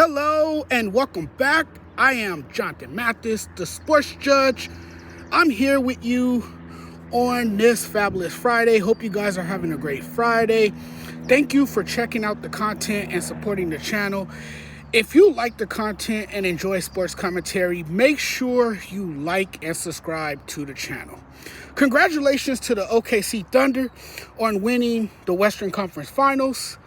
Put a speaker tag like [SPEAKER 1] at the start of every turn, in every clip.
[SPEAKER 1] Hello and welcome back. I am Jonathan Mathis, the sports judge. I'm here with you on this fabulous Friday. Hope you guys are having a great Friday. Thank you for checking out the content and supporting the channel. If you like the content and enjoy sports commentary, make sure you like and subscribe to the channel. Congratulations to the OKC Thunder on winning the Western Conference Finals.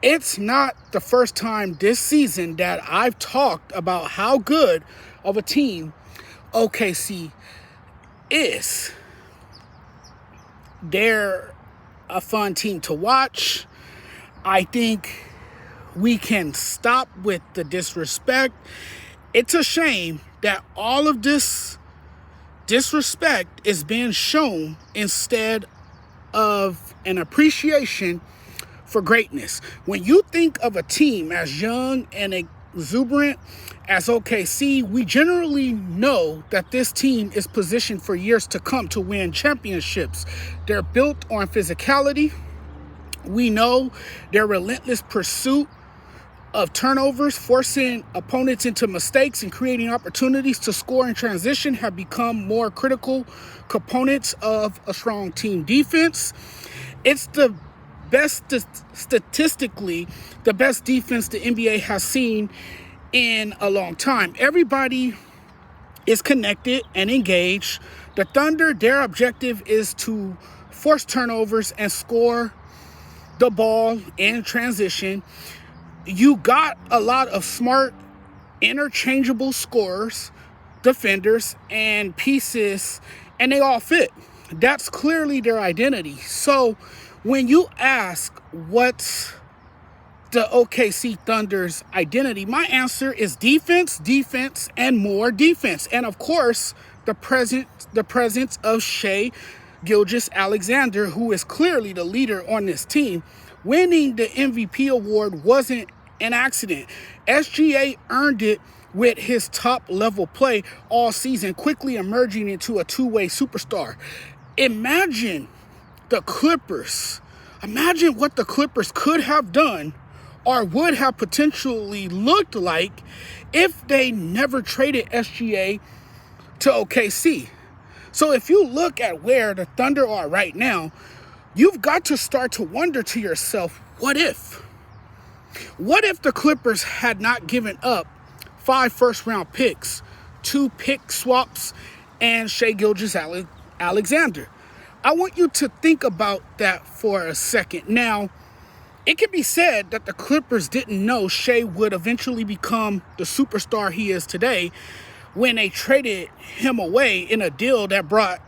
[SPEAKER 1] It's not the first time this season that I've talked about how good of a team OKC is. They're a fun team to watch. I think we can stop with the disrespect. It's a shame that all of this disrespect is being shown instead of an appreciation for greatness. When you think of a team as young and exuberant as OKC, we generally know that this team is positioned for years to come to win championships. They're built on physicality. We know their relentless pursuit of turnovers, forcing opponents into mistakes and creating opportunities to score in transition have become more critical components of a strong team defense. It's the statistically, the best defense the NBA has seen in a long time. Everybody is connected and engaged. The Thunder, their objective is to force turnovers and score the ball in transition. You got a lot of smart, interchangeable scorers, defenders, and pieces, and they all fit. That's clearly their identity. So when you ask what's the OKC Thunder's identity, my answer is defense, defense, and more defense. And of course, the presence of Shai Gilgeous-Alexander, who is clearly the leader on this team. Winning the MVP award wasn't an accident. SGA earned it with his top-level play all season, quickly emerging into a two-way superstar. Imagine what the Clippers could have done or would have potentially looked like if they never traded SGA to OKC. So if you look at where the Thunder are right now, you've got to start to wonder to yourself, what if? What if the Clippers had not given up 5 first-round picks, 2 pick swaps, and Shai Gilgeous-Alexander? I want you to think about that for a second. Now, it can be said that the Clippers didn't know Shai would eventually become the superstar he is today when they traded him away in a deal that brought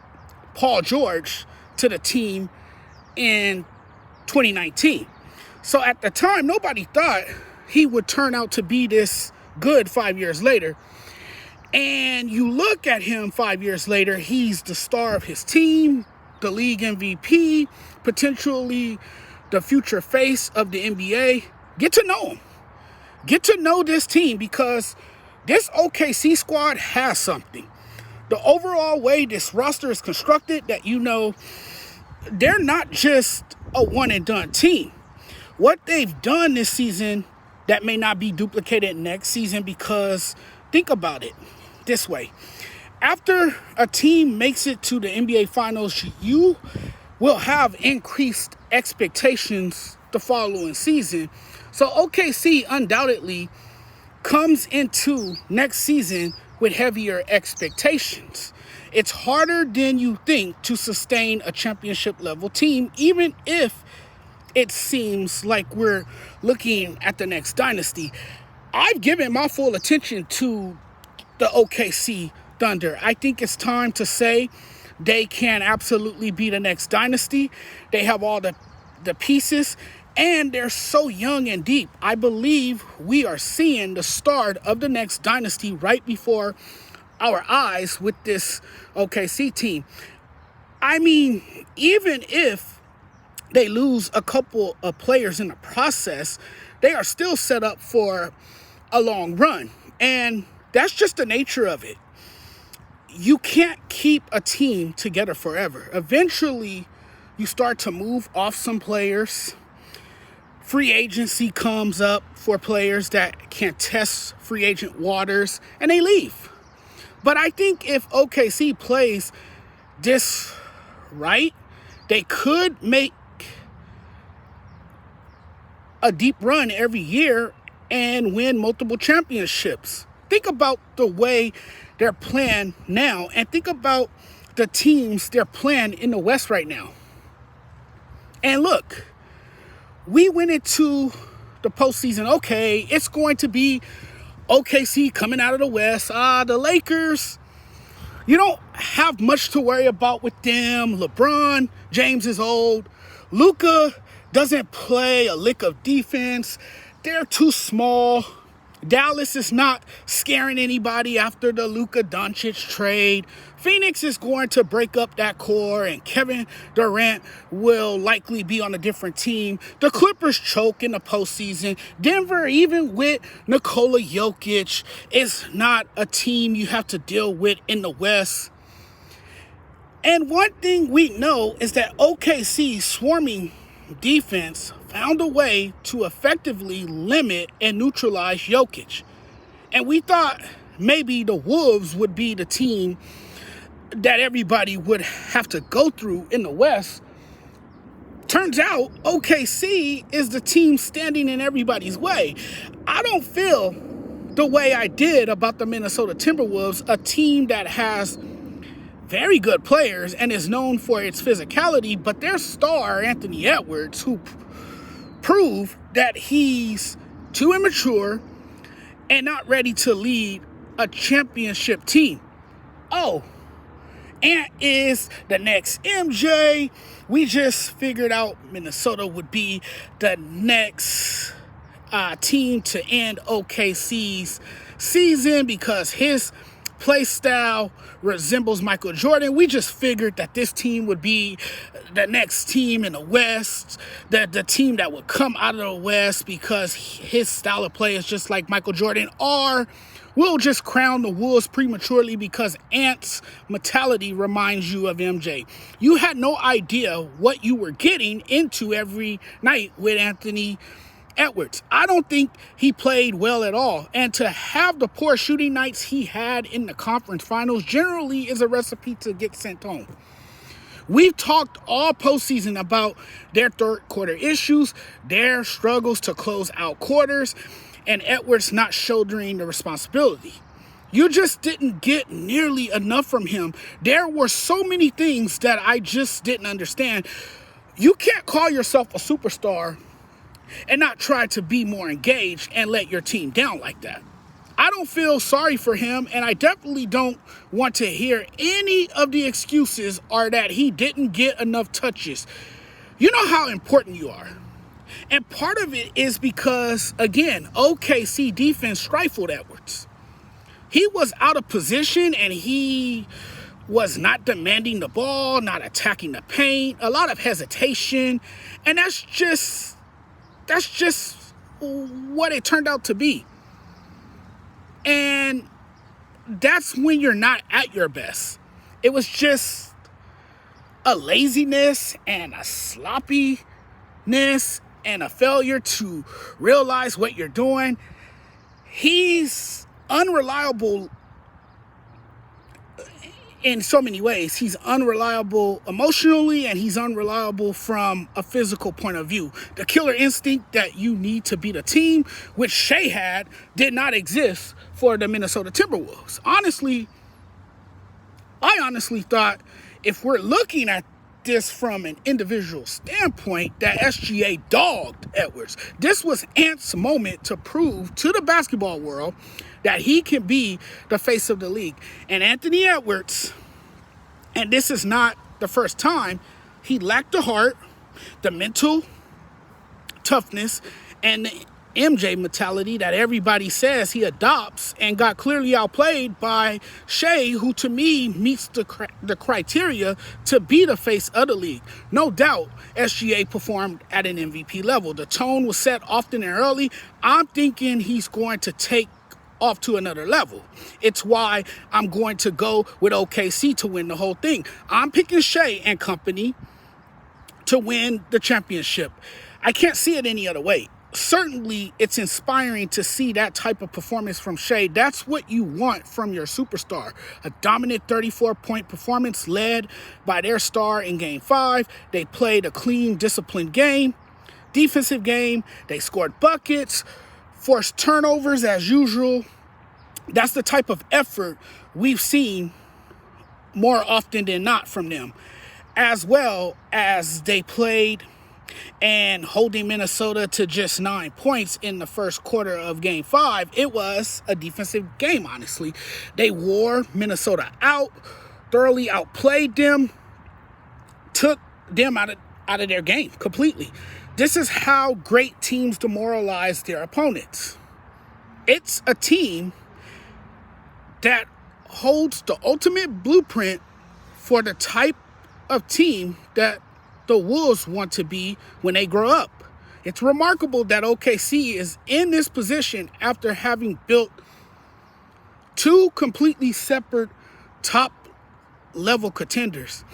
[SPEAKER 1] Paul George to the team in 2019. So at the time, nobody thought he would turn out to be this good 5 years later. And you look at him 5 years later, he's the star of his team, the league MVP, potentially the future face of the NBA. Get to know him. Get to know this team, because this OKC squad has something. The overall way this roster is constructed, that they're not just a one-and-done team. What they've done this season that may not be duplicated next season, because think about it this way. After a team makes it to the NBA Finals, you will have increased expectations the following season. So OKC undoubtedly comes into next season with heavier expectations. It's harder than you think to sustain a championship level team, even if it seems like we're looking at the next dynasty. I've given my full attention to the OKC Thunder. I think it's time to say they can absolutely be the next dynasty. They have all the pieces, and they're so young and deep. I believe we are seeing the start of the next dynasty right before our eyes with this OKC team. I mean, even if they lose a couple of players in the process, they are still set up for a long run. And that's just the nature of it. You can't keep a team together forever. Eventually, you start to move off some players. free agency comes up for players that can't test free agent waters, and they leave. But I think if OKC plays this right, they could make a deep run every year and win multiple championships. Think about the way they're playing now, and think about the teams they're playing in the West right now. And look, we went into the postseason, okay, it's going to be OKC coming out of the West. The Lakers, you don't have much to worry about with them. LeBron James is old. Luka doesn't play a lick of defense. They're too small. Dallas is not scaring anybody after the Luka Doncic trade. Phoenix is going to break up that core, and Kevin Durant will likely be on a different team. The Clippers choke in the postseason. Denver, even with Nikola Jokic, is not a team you have to deal with in the West. And one thing we know is that OKC's swarming defense found a way to effectively limit and neutralize Jokic. And we thought maybe the Wolves would be the team that everybody would have to go through in the West. Turns out OKC is the team standing in everybody's way. I don't feel the way I did about the Minnesota Timberwolves, a team that has very good players and is known for its physicality, but their star, Anthony Edwards, who proved that he's too immature and not ready to lead a championship team. Ant is the next MJ. We just figured out Minnesota would be the next team to end OKC's season because his play style resembles Michael Jordan. We just figured that this team would be the next team in the West, that the team that would come out of the West because his style of play is just like Michael Jordan, or we'll just crown the Wolves prematurely because Ant's mentality reminds you of MJ. You had no idea what you were getting into every night with Anthony Edwards. I don't think he played well at all. And to have the poor shooting nights he had in the conference finals generally is a recipe to get sent home. We've talked all postseason about their third quarter issues, their struggles to close out quarters, and Edwards not shouldering the responsibility. You just didn't get nearly enough from him. There were so many things that I just didn't understand. You can't call yourself a superstar and not try to be more engaged and let your team down like that. I don't feel sorry for him, and I definitely don't want to hear any of the excuses or that he didn't get enough touches. You know how important you are. And part of it is because, again, OKC defense stifled Edwards. He was out of position, and he was not demanding the ball, not attacking the paint, a lot of hesitation, and that's just what it turned out to be. And that's when you're not at your best. It was just a laziness and a sloppiness and a failure to realize what you're doing. He's unreliable in so many ways. He's unreliable emotionally, and he's unreliable from a physical point of view. The killer instinct that you need to beat a team, which Shea had, did not exist for the Minnesota Timberwolves. I honestly thought, if we're looking at this from an individual standpoint, that SGA dogged Edwards. This was Ant's moment to prove to the basketball world that he can be the face of the league. And Anthony Edwards, and this is not the first time, he lacked the heart, the mental toughness, and the MJ mentality that everybody says he adopts, and got clearly outplayed by Shea, who to me meets the criteria to be the face of the league. No doubt SGA performed at an MVP level. The tone was set often and early. I'm thinking he's going to take off to another level. It's why I'm going to go with OKC to win the whole thing. I'm picking Shea and company to win the championship. I can't see it any other way. Certainly, it's inspiring to see that type of performance from Shea. That's what you want from your superstar. A dominant 34-point performance led by their star in Game 5. They played a clean, disciplined game, defensive game. They scored buckets, forced turnovers as usual. That's the type of effort we've seen more often than not from them. As well as they played and holding Minnesota to just 9 points in the first quarter of Game 5, it was a defensive game, honestly. They wore Minnesota out, thoroughly outplayed them, took them out of their game completely. This is how great teams demoralize their opponents. It's a team that holds the ultimate blueprint for the type of team that the Wolves want to be when they grow up. It's remarkable that OKC is in this position after having built two completely separate top-level contenders.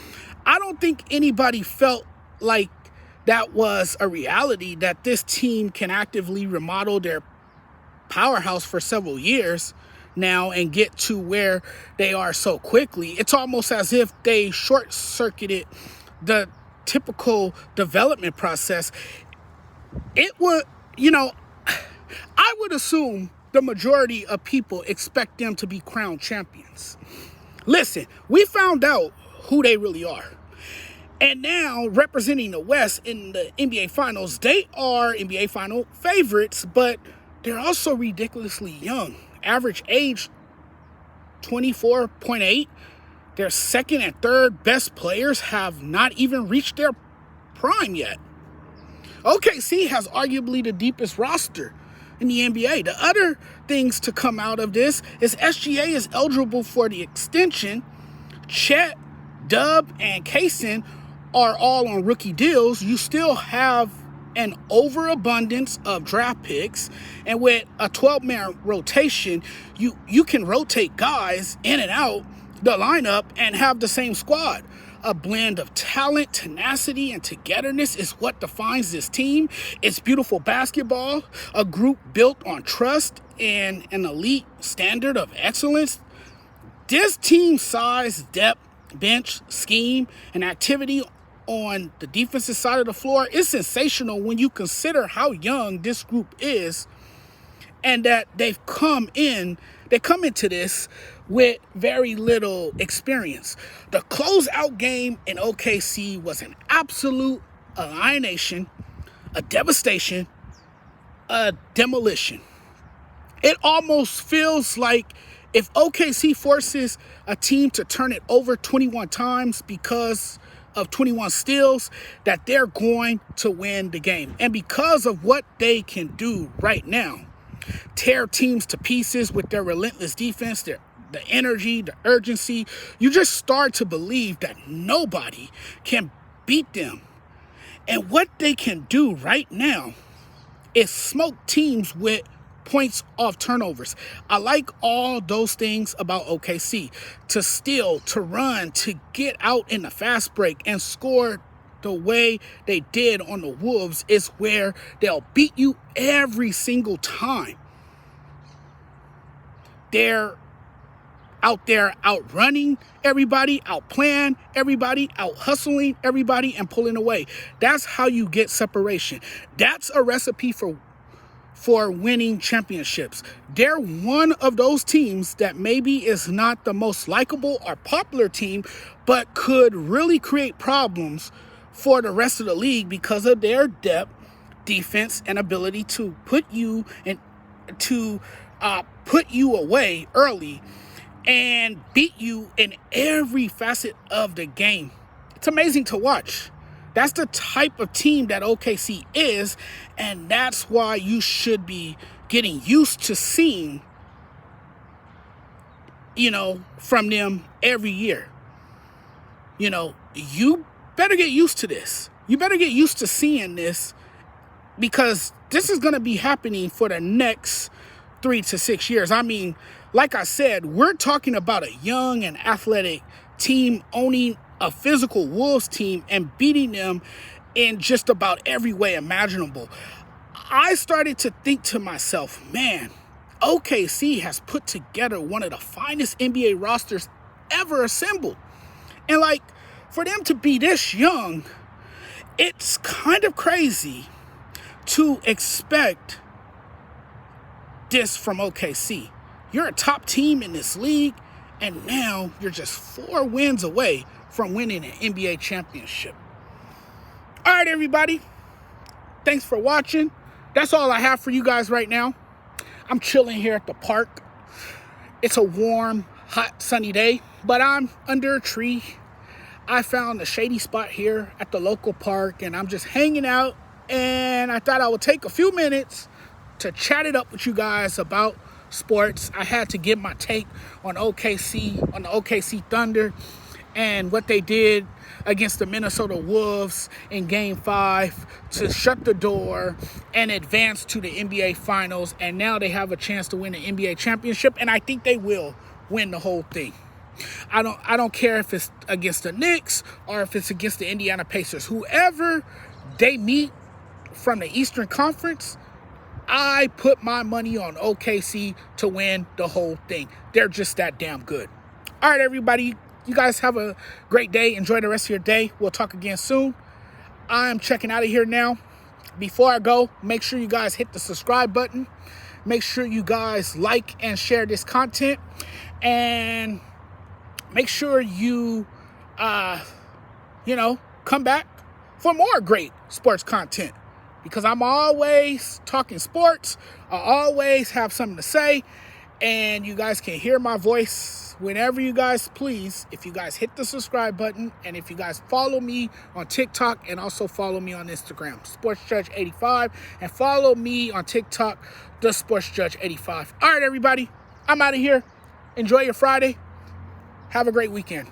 [SPEAKER 1] I don't think anybody felt like that was a reality, that this team can actively remodel their powerhouse for several years now and get to where they are so quickly. It's almost as if they short-circuited the typical development process. It would, I would assume the majority of people expect them to be crowned champions. Listen, we found out who they really are. And now, representing the West in the NBA Finals, they are NBA Final favorites, but they're also ridiculously young. Average age, 24.8. Their second and third best players have not even reached their prime yet. OKC has arguably the deepest roster in the NBA. The other things to come out of this is SGA is eligible for the extension. Chet, Dub, and Kaysen are all on rookie deals. You still have an overabundance of draft picks, and with a 12-man rotation, you can rotate guys in and out the lineup and have the same squad. A blend of talent, tenacity, and togetherness is what defines this team. It's beautiful basketball, a group built on trust and an elite standard of excellence. This team's size, depth, bench, scheme, and activity on the defensive side of the floor is sensational when you consider how young this group is and that they come into this with very little experience. The closeout game in OKC was an absolute annihilation, a devastation, a demolition. It almost feels like if OKC forces a team to turn it over 21 times because of 21 steals, that they're going to win the game. And because of what they can do right now, tear teams to pieces with their relentless defense, the energy, the urgency, you just start to believe that nobody can beat them. And what they can do right now is smoke teams with points off turnovers. I like all those things about OKC. To steal, to run, to get out in the fast break and score the way they did on the Wolves is where they'll beat you every single time. They're out there outrunning everybody, outplaying everybody, out hustling everybody, and pulling away. That's how you get separation. That's a recipe for winning championships. They're one of those teams that maybe is not the most likable or popular team, but could really create problems for the rest of the league because of their depth, defense, and ability to put you away early and beat you in every facet of the game. It's amazing to watch. That's the type of team that OKC is, and that's why you should be getting used to seeing, from them every year. You better get used to this. You better get used to seeing this, because this is going to be happening for the next 3 to 6 years. I mean, like I said, we're talking about a young and athletic team owning a physical Wolves team and beating them in just about every way imaginable. I started to think to myself, man, OKC has put together one of the finest NBA rosters ever assembled. And like, for them to be this young, it's kind of crazy to expect this from OKC. You're a top team in this league, and now you're just 4 wins away from winning an NBA championship. All right, everybody. Thanks for watching. That's all I have for you guys right now. I'm chilling here at the park. It's a warm, hot, sunny day, but I'm under a tree. I found a shady spot here at the local park, and I'm just hanging out, and I thought I would take a few minutes to chat it up with you guys about sports. I had to give my take on the OKC Thunder and what they did against the Minnesota Wolves in Game 5 to shut the door and advance to the NBA Finals, and now they have a chance to win the NBA championship, and I think they will win the whole thing. I don't care if it's against the Knicks or if it's against the Indiana Pacers. Whoever they meet from the Eastern Conference, I put my money on OKC to win the whole thing. They're just that damn good. All right, everybody. You guys have a great day. Enjoy the rest of your day. We'll talk again soon. I'm checking out of here now. Before I go, make sure you guys hit the subscribe button. Make sure you guys like and share this content. And make sure you, come back for more great sports content. Because I'm always talking sports. I always have something to say. And you guys can hear my voice whenever you guys please. If you guys hit the subscribe button. And if you guys follow me on TikTok. And also follow me on Instagram, SportsJudge85. And follow me on TikTok, The SportsJudge85. All right, everybody. I'm out of here. Enjoy your Friday. Have a great weekend.